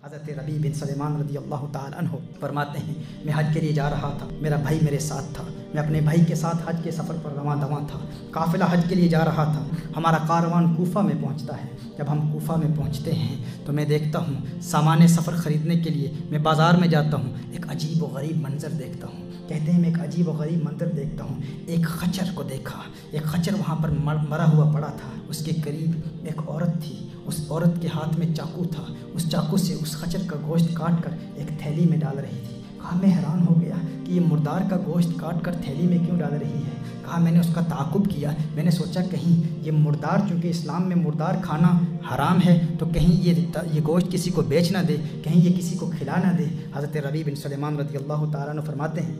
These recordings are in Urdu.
حضرت ربیع بن سلیمان رضی اللہ تعالیٰ عنہ فرماتے ہیں میں حج کے لیے جا رہا تھا، میرا بھائی میرے ساتھ تھا، میں اپنے بھائی کے ساتھ حج کے سفر پر رواں دواں تھا، قافلہ حج کے لیے جا رہا تھا۔ ہمارا کاروان کوفہ میں پہنچتا ہے۔ جب ہم کوفہ میں پہنچتے ہیں تو میں دیکھتا ہوں سامان سفر خریدنے کے لیے میں بازار میں جاتا ہوں، ایک عجیب و غریب منظر دیکھتا ہوں۔ کہتے ہیں میں ایک عجیب و غریب منظر دیکھتا ہوں، ایک خچر کو دیکھا، ایک خچر وہاں پر مرا ہوا پڑا تھا، اس کے قریب ایک عورت تھی، اس عورت کے ہاتھ میں چاقو تھا، اس چاقو سے اس خچر کا گوشت کاٹ کر ایک تھیلی میں ڈال رہی تھی۔ کہا میں حیران ہو گیا کہ یہ مردار کا گوشت کاٹ کر تھیلی میں کیوں ڈال رہی ہے۔ کہا میں نے اس کا تعاقب کیا، میں نے سوچا کہیں یہ مردار، چونکہ اسلام میں مردار کھانا حرام ہے، تو کہیں یہ گوشت کسی کو بیچ نہ دے، کہیں یہ کسی کو کھلا نہ دے۔ حضرت ربیع بن سلیمان رضی اللہ تعالیٰ عنہ فرماتے ہیں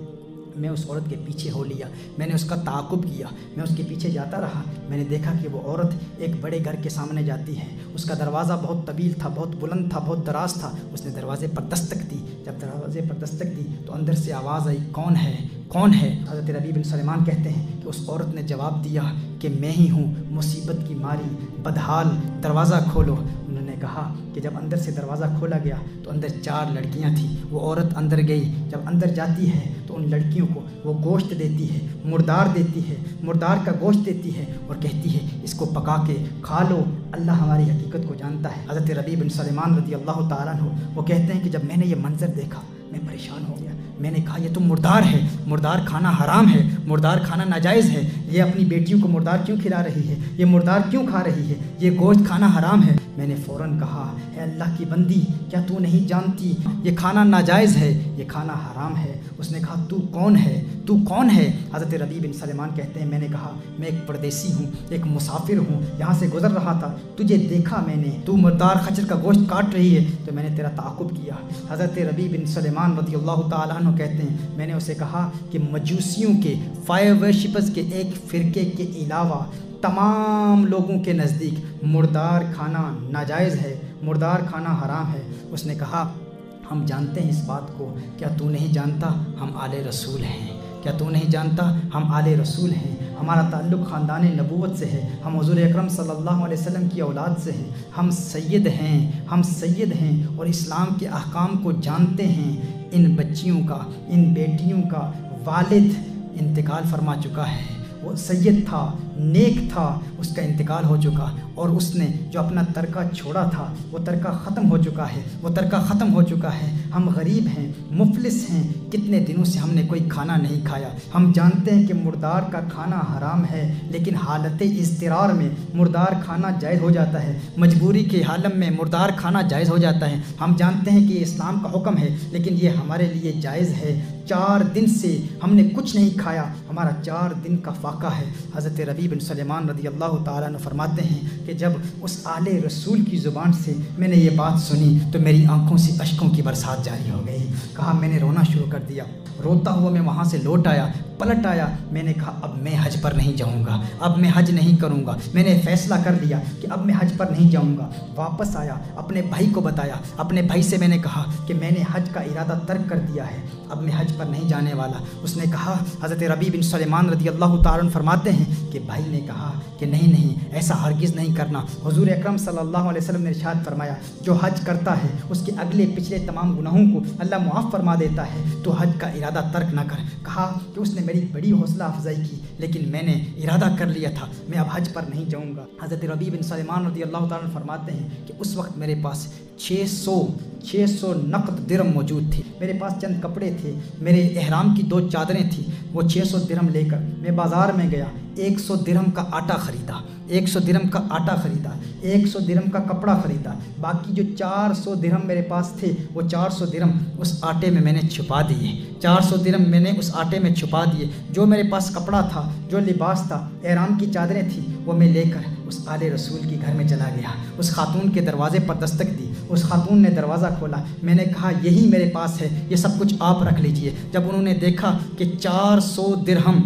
میں اس عورت کے پیچھے ہو لیا، میں نے اس کا تعاقب کیا، میں اس کے پیچھے جاتا رہا۔ میں نے دیکھا کہ وہ عورت ایک بڑے گھر کے سامنے جاتی ہے، اس کا دروازہ بہت طویل تھا، بہت بلند تھا، بہت دراز تھا۔ اس نے دروازے پر دستک دی، جب دروازے پر دستک دی تو اندر سے آواز آئی کون ہے کون ہے؟ حضرت ربیع بن سلیمان کہتے ہیں کہ اس عورت نے جواب دیا کہ میں ہی ہوں، مصیبت کی ماری بدحال، دروازہ کھولو۔ انہوں نے کہا کہ جب اندر سے دروازہ کھولا گیا تو اندر 4 لڑکیاں تھیں۔ وہ عورت اندر گئی، جب اندر جاتی ہے تو ان لڑکیوں کو وہ گوشت دیتی ہے، مردار دیتی ہے، مردار کا گوشت دیتی ہے اور کہتی ہے اس کو پکا کے کھا لو، اللہ ہماری حقیقت کو جانتا ہے۔ حضرت ربیع بن سلیمان رضی اللہ تعالیٰ عنہ وہ کہتے ہیں کہ جب میں نے یہ منظر دیکھا میں پریشان ہو گیا۔ میں نے کہا یہ تو مردار ہے، مردار کھانا حرام ہے، مردار کھانا ناجائز ہے، یہ اپنی بیٹیوں کو مردار کیوں کھلا رہی ہے، یہ مردار کیوں کھا رہی ہے، یہ گوشت کھانا حرام ہے۔ میں نے فوراً کہا اے اللہ کی بندی، کیا تو نہیں جانتی یہ کھانا ناجائز ہے، یہ کھانا حرام ہے؟ اس نے کہا تو کون ہے، تو کون ہے؟ حضرت ربیع بن سلیمان کہتے ہیں میں نے کہا میں ایک پردیسی ہوں، ایک مسافر ہوں، یہاں سے گزر رہا تھا، تجھے دیکھا میں نے، تو مردار خچر کا گوشت کاٹ رہی ہے تو میں نے تیرا تعاقب کیا۔ حضرت ربیع بن سلیمان رضی اللہ تعالیٰ عنہ کہتے ہیں میں نے اسے کہا کہ مجوسیوں کے فائر ورشپرز کے ایک فرقے کے علاوہ تمام لوگوں کے نزدیک مردار کھانا ناجائز ہے، مردار کھانا حرام ہے۔ اس نے کہا ہم جانتے ہیں اس بات کو، کیا تو نہیں جانتا ہم آل رسول ہیں، کیا تو نہیں جانتا ہم آل رسول ہیں، ہمارا تعلق خاندان نبوت سے ہے، ہم حضور اکرم صلی اللہ علیہ وسلم کی اولاد سے ہیں، ہم سید ہیں، ہم سید ہیں اور اسلام کے احکام کو جانتے ہیں۔ ان بچیوں کا، ان بیٹیوں کا والد انتقال فرما چکا ہے، وہ سید تھا، نیک تھا، اس کا انتقال ہو چکا، اور اس نے جو اپنا ترکہ چھوڑا تھا وہ ترکہ ختم ہو چکا ہے، وہ ترکہ ختم ہو چکا ہے۔ ہم غریب ہیں، مفلس ہیں، کتنے دنوں سے ہم نے کوئی کھانا نہیں کھایا۔ ہم جانتے ہیں کہ مردار کا کھانا حرام ہے، لیکن حالت اضطرار میں مردار کھانا جائز ہو جاتا ہے، مجبوری کے عالم میں مردار کھانا جائز ہو جاتا ہے۔ ہم جانتے ہیں کہ یہ اسلام کا حکم ہے، لیکن یہ ہمارے لیے جائز ہے۔ 4 دن سے ہم نے کچھ نہیں کھایا، ہمارا 4 دن کا فاقہ ہے۔ حضرت ربیع بن سلیمان رضی اللہ تعالیٰ عنہ فرماتے ہیں کہ جب اس آل رسول کی زبان سے میں نے یہ بات سنی تو میری آنکھوں سے اشکوں کی برسات جاری ہو گئی۔ کہا میں نے رونا شروع کر دیا، روتا ہوا میں وہاں سے لوٹ آیا، پلٹ آیا۔ میں نے کہا اب میں حج پر نہیں جاؤں گا، اب میں حج نہیں کروں گا، میں نے فیصلہ کر لیا کہ اب میں حج پر نہیں جاؤں گا۔ واپس آیا، اپنے بھائی کو بتایا، اپنے بھائی سے میں نے کہا کہ میں نے حج کا ارادہ ترک کر دیا ہے، اب میں حج پر نہیں جانے والا۔ اس نے کہا، حضرت ربیع بن سلیمان رضی اللہ تعالیٰ عنہ فرماتے ہیں کہ بھائی نے کہا کہ نہیں ایسا ہرگز نہیں کرنا۔ حضور اکرم صلی اللہ علیہ وسلم نے ارشاد فرمایا جو حج کرتا ہے اس کے اگلے پچھلے تمام گناہوں کو اللہ معاف فرما دیتا ہے، تو حج کا ارادہ ترک نہ کر۔ کہا کہ اس نے میری بڑی حوصلہ افزائی کی، لیکن میں نے ارادہ کر لیا تھا میں اب حج پر نہیں جاؤں گا۔ حضرت ربیع بن سلیمان رضی اللہ تعالیٰ عنہ فرماتے ہیں کہ اس وقت میرے پاس 600 نقد درہم موجود تھے، میرے پاس چند کپڑے تھے، میرے احرام کی 2 چادریں تھیں، وہ 600 درہم لے کر میں بازار میں گیا، 100 درہم کا آٹا خریدا، 100 درہم کا آٹا خریدا، 100 درہم کا کپڑا خریدا، باقی جو 400 درہم میرے پاس تھے وہ 400 درہم اس آٹے میں نے چھپا دیے، 400 درہم میں نے اس آٹے میں چھپا دیے۔ جو میرے پاس کپڑا تھا، جو لباس تھا، احرام کی چادریں تھیں، وہ میں لے کر اس آل رسول کے گھر میں چلا گیا، اس خاتون کے دروازے پر دستک دی، اس خاتون نے دروازہ کھولا، میں نے کہا یہی میرے پاس ہے، یہ سب کچھ آپ رکھ لیجئے۔ جب انہوں نے دیکھا کہ 400 درہم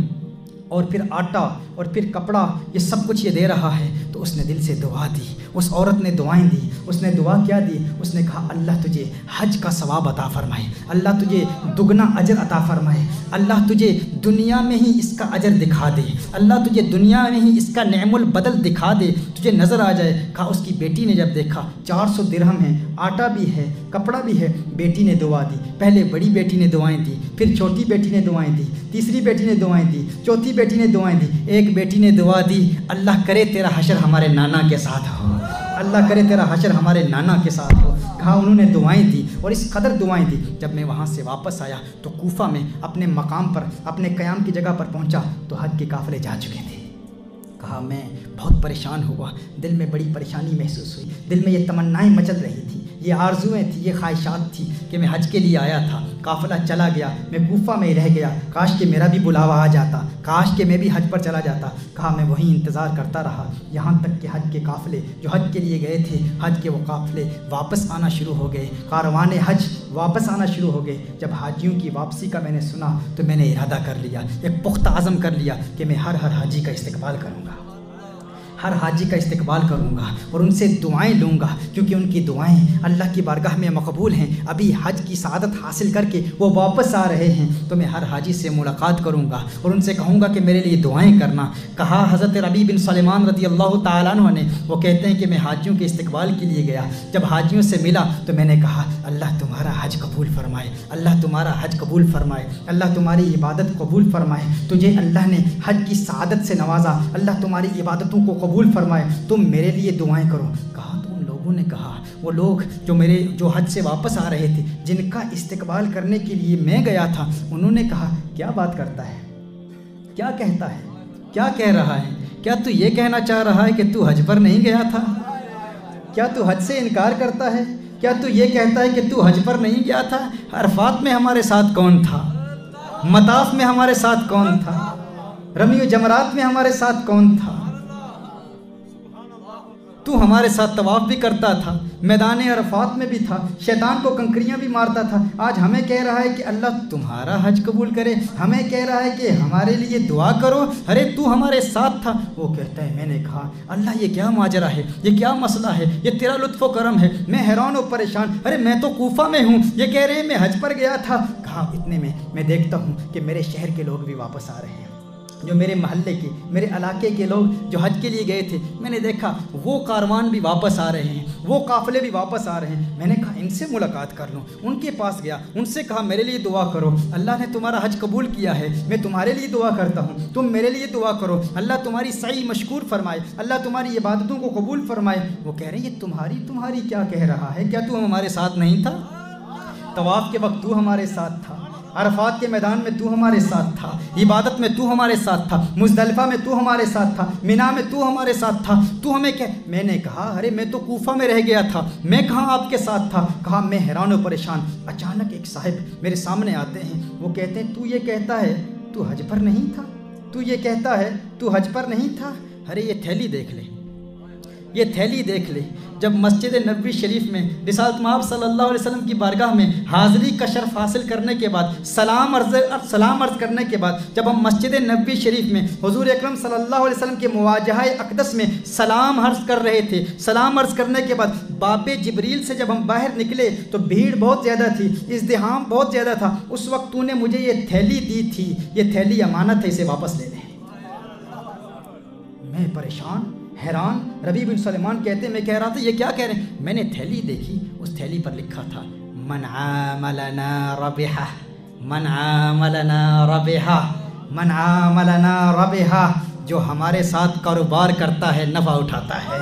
اور پھر آٹا اور پھر کپڑا یہ سب کچھ یہ دے رہا ہے تو اس نے دل سے دعا دی، اس عورت نے دعائیں دی، اس نے دعا کیا دی؟ اس نے کہا اللہ تجھے حج کا ثواب عطا فرمائے، اللہ تجھے دگنا اجر عطا فرمائے، اللہ تجھے دنیا میں ہی اس کا اجر دکھا دے، اللہ تجھے دنیا میں ہی اس کا نعم البدل دکھا دے، تجھے نظر آ جائے۔ کہا اس کی بیٹی نے جب دیکھا 400 درہم ہے، آٹا بھی ہے، کپڑا بھی ہے، بیٹی نے دعا دی۔ پہلے بڑی بیٹی نے دعائیں دی، پھر چھوٹی بیٹی نے دعائیں دی، تیسری بیٹی نے دعائیں دی، چوتھی بیٹی نے دعائیں دی، ایک بیٹی نے دعا دی اللہ کرے تیرا حشر ہمارے نانا کے ساتھ ہو، اللہ کرے تیرا حشر ہمارے نانا کے ساتھ ہو۔ کہا انہوں نے دعائیں دی اور اس قدر دعائیں دی، جب میں وہاں سے واپس آیا تو کوفہ میں اپنے مقام پر، اپنے قیام کی جگہ پر پہنچا تو حج کے قافلے جا چکے تھے۔ کہا میں بہت پریشان ہوا، دل میں بڑی پریشانی محسوس ہوئی، دل میں یہ تمنائیں مچل رہی تھی، یہ آرزویں تھیں، یہ خواہشات تھی کہ میں حج کے لیے آیا تھا، قافلہ چلا گیا، میں کوفہ میں ہی رہ گیا، کاش کہ میرا بھی بلاوا آ جاتا، کاش کہ میں بھی حج پر چلا جاتا۔ کہا میں وہیں انتظار کرتا رہا یہاں تک کہ حج کے قافلے جو حج کے لیے گئے تھے، حج کے وہ قافلے واپس آنا شروع ہو گئے، کاروان حج واپس آنا شروع ہو گئے۔ جب حاجیوں کی واپسی کا میں نے سنا تو میں نے ارادہ کر لیا، ایک پختہ عزم کر لیا کہ میں ہر حاجی کا استقبال کروں گا، ہر حاجی کا استقبال کروں گا اور ان سے دعائیں لوں گا، کیونکہ ان کی دعائیں اللہ کی بارگاہ میں مقبول ہیں۔ ابھی حج کی سعادت حاصل کر کے وہ واپس آ رہے ہیں تو میں ہر حاجی سے ملاقات کروں گا اور ان سے کہوں گا کہ میرے لیے دعائیں کرنا۔ کہا حضرت ربیع بن سلیمان رضی اللہ تعالیٰ عنہ نے، وہ کہتے ہیں کہ میں حاجیوں کے استقبال کے لیے گیا، جب حاجیوں سے ملا تو میں نے کہا اللہ تمہارا حج قبول فرمائے، اللہ تمہارا حج قبول فرمائے، اللہ تمہاری عبادت قبول فرمائے، تجھے اللہ نے حج کی سعادت سے نوازا، اللہ تمہاری عبادتوں کو قبول فرمائے، تم میرے لیے دعائیں کرو۔ کہا تو ان لوگوں نے کہا، وہ لوگ جو حج سے واپس آ رہے تھے، جن کا استقبال کرنے کے لیے میں گیا تھا، انہوں نے کہا کیا بات کرتا ہے، کیا کہتا ہے، کیا کہہ رہا ہے، کیا تو یہ کہنا چاہ رہا ہے کہ تو حج پر نہیں گیا تھا؟ کیا تو حج سے انکار کرتا ہے؟ کیا تو یہ کہتا ہے کہ تو حج پر نہیں گیا تھا؟ عرفات میں ہمارے ساتھ کون تھا؟ مطاف میں ہمارے ساتھ کون تھا؟ رمی و جمرات میں ہمارے ساتھ کون تھا؟ تو ہمارے ساتھ طواف بھی کرتا تھا، میدان عرفات میں بھی تھا، شیطان کو کنکریاں بھی مارتا تھا، آج ہمیں کہہ رہا ہے کہ اللہ تمہارا حج قبول کرے، ہمیں کہہ رہا ہے کہ ہمارے لیے دعا کرو، ارے تو ہمارے ساتھ تھا۔ وہ کہتا ہے میں نے کہا اللہ یہ کیا ماجرا ہے، یہ کیا مسئلہ ہے، یہ تیرا لطف و کرم ہے، میں حیران و پریشان، ارے میں تو کوفہ میں ہوں، یہ کہہ رہے ہیں میں حج پر گیا تھا۔ کہا اتنے میں دیکھتا ہوں کہ میرے شہر کے لوگ بھی واپس آ رہے ہیں، جو میرے محلے کے، میرے علاقے کے لوگ جو حج کے لیے گئے تھے، میں نے دیکھا وہ کاروان بھی واپس آ رہے ہیں، وہ قافلے بھی واپس آ رہے ہیں۔ میں نے کہا ان سے ملاقات کر لوں، ان کے پاس گیا، ان سے کہا میرے لیے دعا کرو، اللہ نے تمہارا حج قبول کیا ہے، میں تمہارے لیے دعا کرتا ہوں، تم میرے لیے دعا کرو، اللہ تمہاری سعی مشکور فرمائے، اللہ تمہاری عبادتوں کو قبول فرمائے۔ وہ کہہ رہے ہیں یہ تمہاری کیا کہہ رہا ہے، کیا تو ہمارے ساتھ نہیں تھا؟ طواف کے وقت تو ہمارے ساتھ تھا، عرفات کے میدان میں تو ہمارے ساتھ تھا، عبادت میں تو ہمارے ساتھ تھا، مزدلفہ میں تو ہمارے ساتھ تھا، مینا میں تو ہمارے ساتھ تھا، تو ہمیں کیا؟ میں نے کہا ارے میں تو کوفہ میں رہ گیا تھا، میں کہاں آپ کے ساتھ تھا؟ کہا میں حیران و پریشان۔ اچانک ایک صاحب میرے سامنے آتے ہیں، وہ کہتے ہیں تو یہ کہتا ہے تو حج پر نہیں تھا، تو یہ کہتا ہے تو حج پر نہیں تھا؟ ارے یہ تھیلی دیکھ لے، یہ تھیلی دیکھ لے۔ جب مسجد نبوی شریف میں رسالت مآب صلی اللہ علیہ وسلم کی بارگاہ میں حاضری کا شرف حاصل کرنے کے بعد، سلام عرض کرنے کے بعد، جب ہم مسجد نبوی شریف میں حضور اکرم صلی اللہ علیہ وسلم کے مواجہہ اقدس میں سلام عرض کر رہے تھے، سلام عرض کرنے کے بعد باب جبریل سے جب ہم باہر نکلے تو بھیڑ بہت زیادہ تھی، ازدحام بہت زیادہ تھا، اس وقت تو نے مجھے یہ تھیلی دی تھی، یہ تھیلی امانت ہے، اسے واپس لے لیں۔ میں پریشان، حیران۔ ربیع بن سلیمان کہتے ہیں میں کہہ رہا تھا یہ کیا کہہ رہے ہیں؟ میں نے تھیلی دیکھی، اس تھیلی پر لکھا تھا من عاملنا ربحہ، من عاملنا ربحہ، من عاملنا ربحہ، جو ہمارے ساتھ کاروبار کرتا ہے نفع اٹھاتا ہے،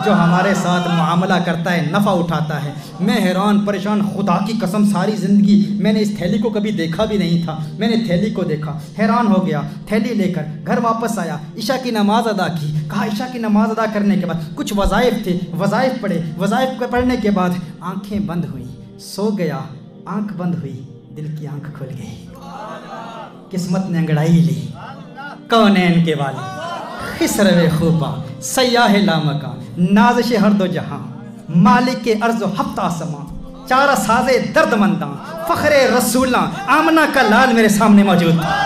جو ہمارے ساتھ معاملہ کرتا ہے نفع اٹھاتا ہے۔ میں حیران پریشان، خدا کی قسم ساری زندگی میں نے اس تھیلی کو کبھی دیکھا بھی نہیں تھا، میں نے تھیلی کو دیکھا، حیران ہو گیا، تھیلی لے کر گھر واپس آیا، عشاء کی نماز ادا کی۔ کہا عشاء کی نماز ادا کرنے کے بعد کچھ وظائف تھے، وظائف پڑھے، وظائف کو پڑھنے کے بعد آنکھیں بند ہوئیں، سو گیا، آنکھ بند ہوئی، دل کی آنکھ کھل گئی، قسمت نے انگڑائی لی، کونین کے والی، خسرو خوباں، سیاہ لامکان، نازش ہر دو جہاں، مالک کے ارض و ہفت آسماں، چارہ سازے درد منداں، فخر رسولاں، آمنہ کا لال میرے سامنے موجود تھا،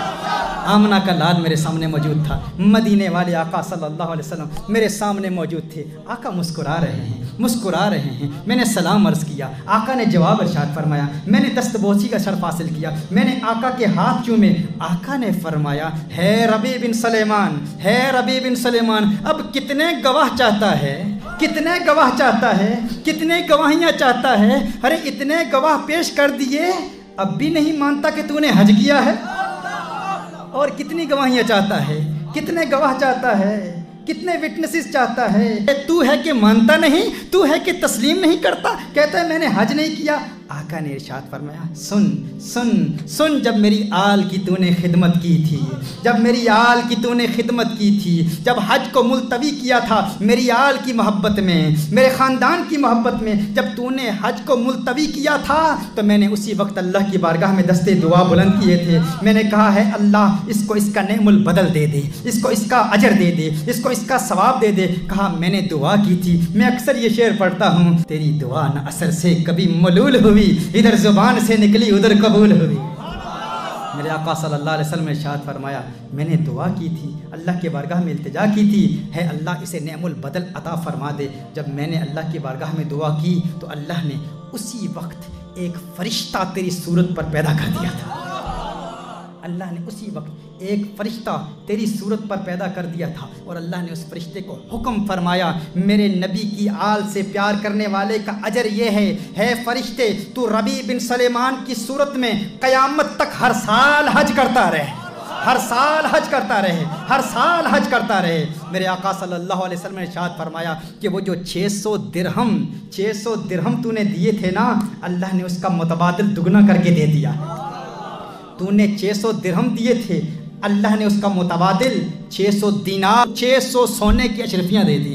آمنہ کا لال میرے سامنے موجود تھا، مدینے والے آقا صلی اللہ علیہ وسلم میرے سامنے موجود تھے۔ آقا مسکرا رہے ہیں، مسکرا رہے ہیں۔ میں نے سلام عرض کیا، آقا نے جواب ارشاد فرمایا۔ میں نے دستبوسی کا شرف حاصل کیا، میں نے آقا کے ہاتھ چومے۔ آقا نے فرمایا، ہے ربیع بن سلیمان، ہے ربیع بن سلیمان، اب کتنے گواہ چاہتا ہے، کتنے گواہ چاہتا ہے، کتنے گواہیاں چاہتا ہے؟ ارے اتنے گواہ پیش کر دیے، اب بھی نہیں مانتا کہ تو نے حج کیا ہے؟ اور کتنی گواہیاں چاہتا ہے، کتنے گواہ چاہتا ہے، کتنے وٹنسز چاہتا ہے؟ تو ہے کہ مانتا نہیں، تو ہے کہ تسلیم نہیں کرتا، کہتا ہے میں نے حج نہیں کیا۔ آقا نے ارشاد فرمایا، سن سن سن، جب میری آل کی تو نے خدمت کی تھی، جب میری آل کی تو نے خدمت کی تھی، جب حج کو ملتوی کیا تھا میری آل کی محبت میں، میرے خاندان کی محبت میں، جب تو نے حج کو ملتوی کیا تھا تو میں نے اسی وقت اللہ کی بارگاہ میں دستے دعا بلند کیے تھے۔ میں نے کہا ہے اللہ اس کو اس کا نعم البدل دے دے، اس کو اس کا اجر دے دے، اس کو اس کا ثواب دے دے۔ کہا میں نے دعا کی تھی، میں اکثر یہ شعر پڑھتا ہوں، تیری دعا نہ اثر سے کبھی ملول ہوئی، ادھر زبان سے نکلی ادھر قبول ہوئی۔ میرے آقا صلی اللہ علیہ وسلم نے ارشاد فرمایا، میں نے دعا کی تھی، اللہ کے بارگاہ میں التجا کی تھی، ہے اللہ اسے نعم البدل عطا فرما دے۔ جب میں نے اللہ کی بارگاہ میں دعا کی تو اللہ نے اسی وقت ایک فرشتہ تیری صورت پر پیدا کر دیا تھا۔ اللہ نے اسی وقت ایک فرشتہ تیری صورت پر پیدا کر دیا تھا، اور اللہ نے اس فرشتے کو حکم فرمایا، میرے نبی کی آل سے پیار کرنے والے کا اجر یہ ہے فرشتے تو ربیع بن سلیمان کی صورت میں قیامت تک ہر سال حج کرتا رہے، ہر سال حج کرتا رہے، ہر سال حج کرتا رہے۔ میرے آقا صلی اللہ علیہ وسلم نے ارشاد فرمایا کہ وہ جو 600 درہم تو نے دیے تھے نا، اللہ نے اس کا متبادل دگنا کر کے دے دیا۔ تو نے 600 درہم دیے تھے، اللہ نے اس کا متبادل 600 دینار، 600 سونے کی اشرفیاں دے دی،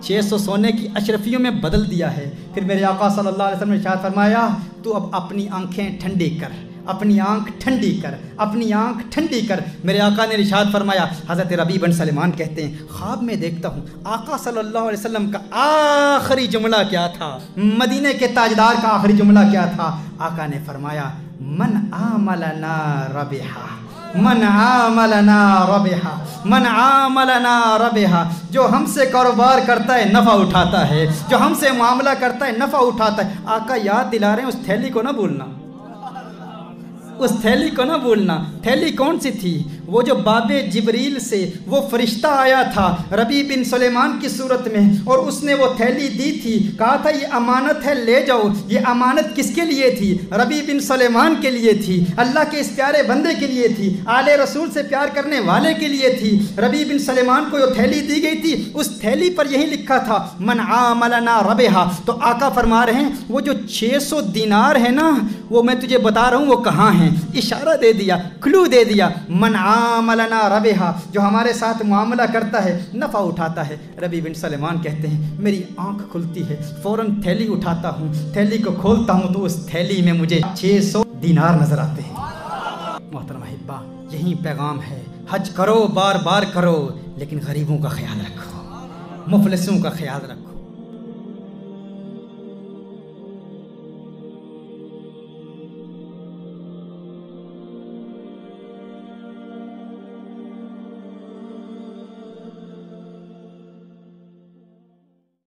600 سونے کی اشرفیوں میں بدل دیا ہے۔ پھر میرے آقا صلی اللہ علیہ وسلم نے ارشاد فرمایا، تو اب اپنی آنکھیں ٹھنڈی کر، اپنی آنکھ ٹھنڈی کر، اپنی آنکھ ٹھنڈی کر۔ میرے آقا نے ارشاد فرمایا، حضرت ربیع بن سلیمان کہتے ہیں، خواب میں دیکھتا ہوں آقا صلی اللہ علیہ وسلم کا آخری جملہ کیا تھا، مدینے کے تاجدار کا آخری جملہ کیا تھا؟ آقا نے فرمایا، من عاملنا ربحا، من عاملنا ربحا، من عاملنا ربحا، جو ہم سے کاروبار کرتا ہے نفع اٹھاتا ہے، جو ہم سے معاملہ کرتا ہے نفع اٹھاتا ہے۔ آقا یاد دلا رہے ہیں، اس تھیلی کو نہ بھولنا، اس تھیلی کو نہ بھولنا۔ تھیلی کون سی تھی؟ وہ جو باب جبریل سے وہ فرشتہ آیا تھا ربیع بن سلیمان کی صورت میں، اور اس نے وہ تھیلی دی تھی، کہا تھا یہ امانت ہے لے جاؤ۔ یہ امانت کس کے لیے تھی؟ ربیع بن سلیمان کے لیے تھی، اللہ کے اس پیارے بندے کے لیے تھی، آل رسول سے پیار کرنے والے کے لیے تھی۔ ربیع بن سلیمان کو جو تھیلی دی گئی تھی، اس تھیلی پر یہی لکھا تھا، من عاملنا ربحا۔ تو آقا فرما رہے ہیں، وہ جو 600 دینار ہے نا، وہ میں تجھے بتا رہا ہوں وہ کہاں ہیں۔ اشارہ دے دیا، کلو دے دیا، من عاملنا ربحا، جو ہمارے ساتھ معاملہ کرتا ہے نفع اٹھاتا ہے۔ ربیع بن سلیمان کہتے ہیں، میری آنکھ کھلتی ہے، فوراً تھیلی اٹھاتا ہوں، تھیلی کو کھولتا ہوں تو اس تھیلی میں مجھے 600 دینار نظر آتے ہیں۔ محترم احبہ، یہی پیغام ہے، حج کرو، بار بار کرو، لیکن غریبوں کا خیال رکھو، مفلسوں کا خیال رکھو۔